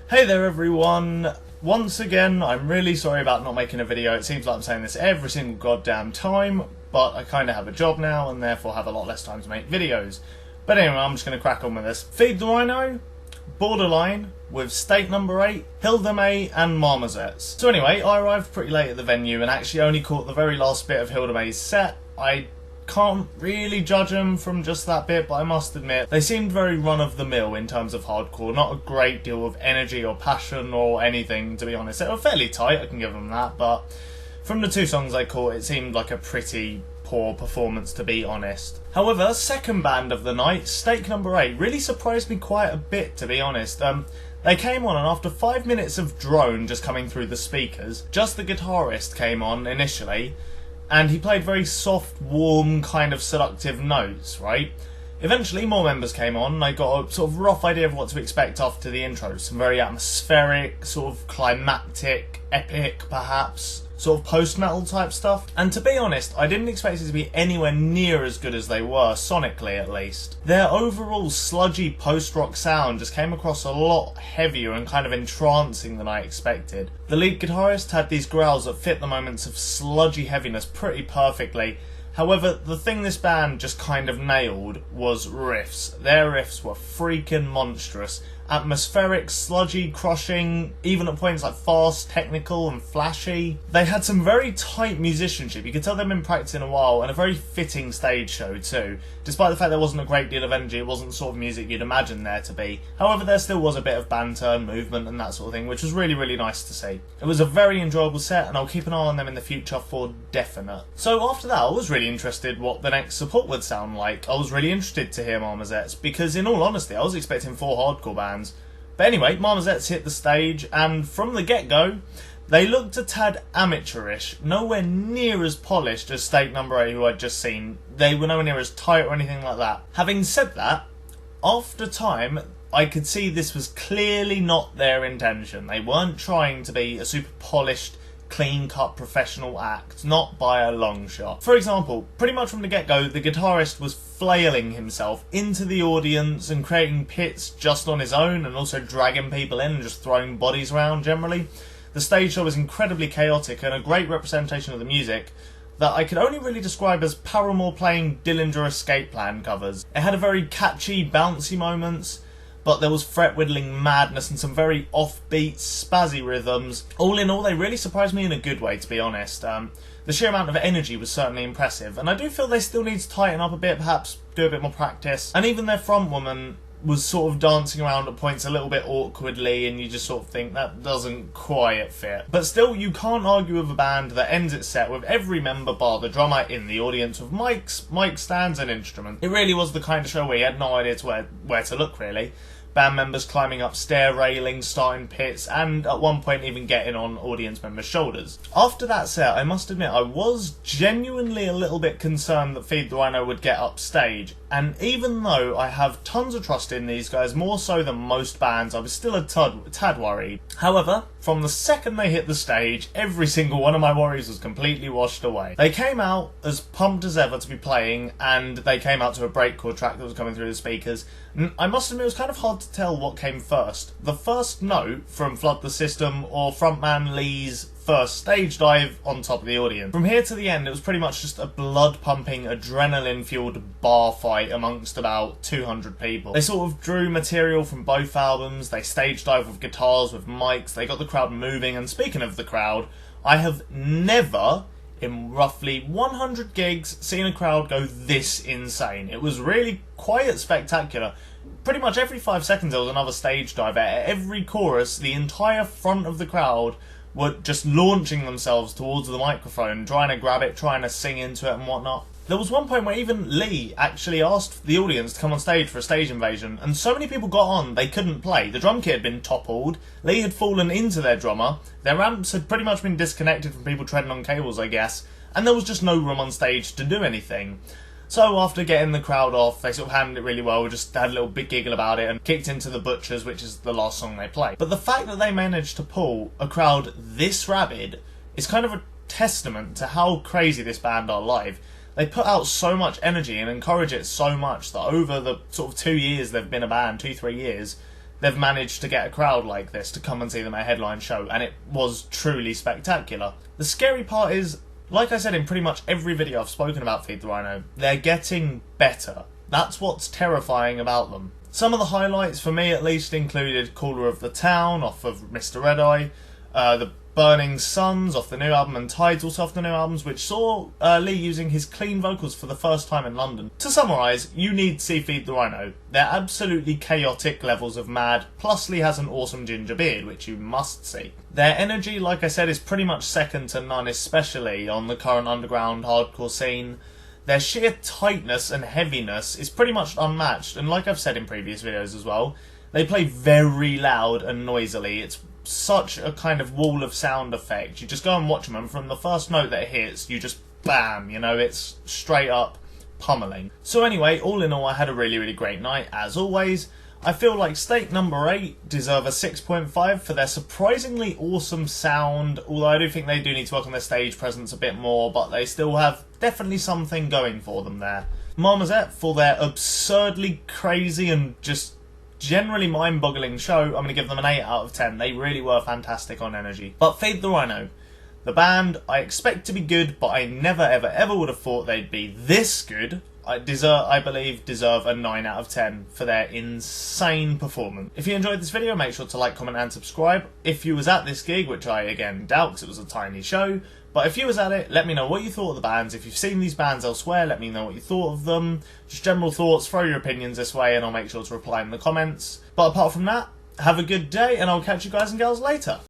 Hey there everyone! Once again, I'm really sorry about not making a video. It seems like I'm saying this every single goddamn time, but I kind of have a job now and therefore have a lot less time to make videos. But anyway, I'm just going to crack on with this. Feed the Rhino, Borderline, with State Number 8, Hildamay and Marmozets. So anyway, I arrived pretty late at the venue and actually only caught the very last bit of Hildamay's set. I can't really judge them from just that bit, but I must admit they seemed very run-of-the-mill in terms of hardcore. Not a great deal of energy or passion or anything, to be honest. They were fairly tight, I can give them that, but from the two songs I caught, it seemed like a pretty poor performance, to be honest. However, second band of the night, Stake Number 8, really surprised me quite a bit, to be honest. They came on and after 5 minutes of drone just coming through the speakers, just the guitarist came on initially, and he played very soft, warm, kind of seductive notes, right? Eventually more members came on and I got a sort of rough idea of what to expect after the intro. Some very atmospheric, sort of climactic, epic perhaps, sort of post-metal type stuff. And to be honest, I didn't expect it to be anywhere near as good as they were, sonically at least. Their overall sludgy post-rock sound just came across a lot heavier and kind of entrancing than I expected. The lead guitarist had these growls that fit the moments of sludgy heaviness pretty perfectly. However, the thing this band just kind of nailed was riffs. Their riffs were freaking monstrous. Atmospheric, sludgy, crushing, even at points like fast, technical and flashy. They had some very tight musicianship, you could tell they'd been practicing a while, and a very fitting stage show too. Despite the fact there wasn't a great deal of energy, it wasn't the sort of music you'd imagine there to be. However, there still was a bit of banter and movement and that sort of thing, which was really nice to see. It was a very enjoyable set and I'll keep an eye on them in the future for definite. So after that I was really interested what the next support would sound like. I was really interested to hear Marmozets because in all honesty I was expecting 4 hardcore bands. But anyway, Marmozets hit the stage and from the get-go they looked a tad amateurish, nowhere near as polished as Stake Number 8 who I'd just seen. They were nowhere near as tight or anything like that. Having said that, after time I could see this was clearly not their intention. They weren't trying to be a super polished, clean-cut professional act, not by a long shot. For example, pretty much from the get-go, the guitarist was flailing himself into the audience and creating pits just on his own and also dragging people in and just throwing bodies around generally. The stage show was incredibly chaotic and a great representation of the music that I could only really describe as Paramore playing Dillinger Escape Plan covers. It had a very catchy, bouncy moments, but there was fret-whittling madness and some very offbeat, spazzy rhythms. All in all, they really surprised me in a good way, to be honest. The sheer amount of energy was certainly impressive, and I do feel they still need to tighten up a bit, perhaps do a bit more practice. And even their frontwoman was sort of dancing around at points a little bit awkwardly, and you just sort of think that doesn't quite fit. But still, you can't argue with a band that ends its set with every member bar the drummer in the audience with mics, mic stands and instruments. It really was the kind of show where you had no idea to where to look, really. Band members climbing up stair railings, starting pits, and at one point even getting on audience members' shoulders. After that set, I must admit I was genuinely a little bit concerned that Feed the Rhino would get upstage, and even though I have tons of trust in these guys, more so than most bands, I was still a tad worried. However, from the second they hit the stage, every single one of my worries was completely washed away. They came out as pumped as ever to be playing, and they came out to a breakcore track that was coming through the speakers. I must admit it was kind of hard to tell what came first. The first note from Flood the System or frontman Lee's first stage dive on top of the audience. From here to the end it was pretty much just a blood-pumping, adrenaline-fueled bar fight amongst about 200 people. They sort of drew material from both albums, they stage dive with guitars, with mics, they got the crowd moving, and speaking of the crowd, I have never in roughly 100 gigs seen a crowd go this insane. It was really quite spectacular. Pretty much every 5 seconds there was another stage dive. At every chorus, the entire front of the crowd were just launching themselves towards the microphone, trying to grab it, trying to sing into it and whatnot. There was one point where even Lee actually asked the audience to come on stage for a stage invasion, and so many people got on they couldn't play. The drum kit had been toppled, Lee had fallen into their drummer, their amps had pretty much been disconnected from people treading on cables, I guess, and there was just no room on stage to do anything. So after getting the crowd off, they sort of handled it really well, just had a little big giggle about it and kicked into The Butchers, which is the last song they played. But the fact that they managed to pull a crowd this rabid is kind of a testament to how crazy this band are live. They put out so much energy and encourage it so much that over the sort of 2 years they've been a band, 2-3 years, they've managed to get a crowd like this to come and see them at a headline show, and it was truly spectacular. The scary part is, like I said in pretty much every video I've spoken about Feed the Rhino, they're getting better. That's what's terrifying about them. Some of the highlights, for me at least, included Caller of the Town off of Mr. Red Eye, the Burning Suns off the new album, and Tides also off the new albums, which saw Lee using his clean vocals for the first time in London. To summarise, you need to see Feed the Rhino. They're absolutely chaotic levels of mad, plus Lee has an awesome ginger beard, which you must see. Their energy, like I said, is pretty much second to none, especially on the current underground hardcore scene. Their sheer tightness and heaviness is pretty much unmatched, and like I've said in previous videos as well, they play very loud and noisily. It's such a kind of wall of sound effect. You just go and watch them, and from the first note that it hits, you just bam, you know, it's straight up pummeling. So anyway, all in all, I had a really great night, as always. I feel like Stake number 8 deserve a 6.5 for their surprisingly awesome sound, although I do think they do need to work on their stage presence a bit more, but they still have definitely something going for them there. Marmozet for their absurdly crazy and just generally mind-boggling show, I'm going to give them an 8 out of 10. They really were fantastic on energy. But Feed the Rhino, the band, I expect to be good, but I never ever would have thought they'd be this good. I believe deserve a 9 out of 10 for their insane performance. If you enjoyed this video, make sure to like, comment and subscribe. If you was at this gig, which I again doubt because it was a tiny show, but if you was at it, let me know what you thought of the bands. If you've seen these bands elsewhere, let me know what you thought of them. Just general thoughts, throw your opinions this way and I'll make sure to reply in the comments. But apart from that, have a good day and I'll catch you guys and girls later.